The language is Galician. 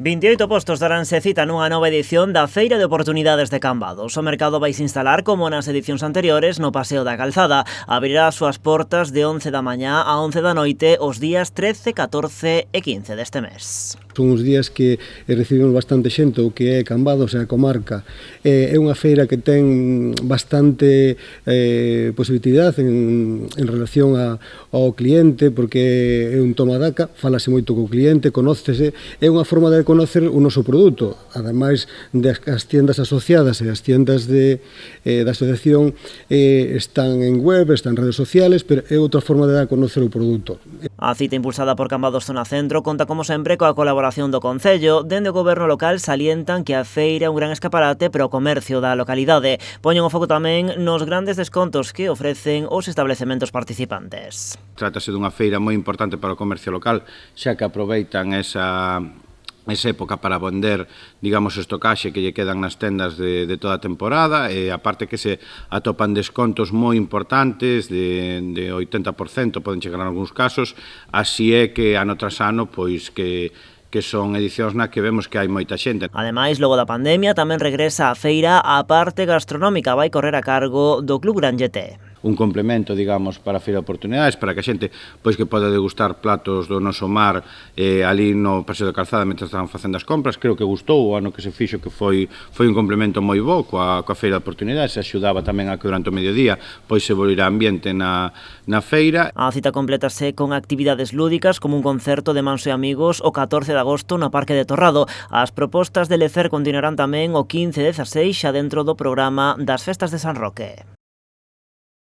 28 postos daranse cita nunha nova edición da Feira de Oportunidades de Cambados. O mercado vai se instalar como nas edicións anteriores no Paseo da Calzada. Abrirá as súas portas de 11 da mañá a 11 da noite os días 13, 14 e 15 deste mes. Son uns días que recibimos bastante xente o que é Cambados e a comarca. É unha feira que ten bastante positividade en relación ao cliente, porque é un toma daca, falase moito co cliente, conócese, é unha forma de conocer o noso produto. Ademais das tiendas asociadas e as tiendas da asociación están en web, están en redes sociales, pero é outra forma de dar a conocer o produto. A cita impulsada por Cambados Zona Centro conta como sempre coa colaboración do Concello. Dende o goberno local salientan que a feira é un gran escaparate para o comercio da localidade. Poñen o foco tamén nos grandes descontos que ofrecen os establecementos participantes. Trátase dunha feira moi importante para o comercio local, xa que aproveitan esa época para vender, digamos, o estocaxe que lle quedan nas tendas de toda a temporada, e aparte que se atopan descontos moi importantes de 80%, poden chegar en algúns casos, así é que ano tras ano, pois que son edicións na que vemos que hai moita xente. Ademais, logo da pandemia, tamén regresa a feira a parte gastronómica, vai correr a cargo do Club Gran Yeté. Un complemento, digamos, para a Feira de Oportunidades, para que a xente pois que poda degustar platos do noso mar ali no Paseo da Calzada mentre estaban facendo as compras. Creo que gustou o ano que se fixo, que foi un complemento moi bo coa Feira de Oportunidades. Se axudaba tamén a que durante o mediodía pois se volvera ambiente na feira. A cita complétase con actividades lúdicas como un concerto de Manso e Amigos o 14 de agosto no Parque de Torrado. As propostas de lecer continuarán tamén o 15 e 16 xa dentro do programa das Festas de San Roque.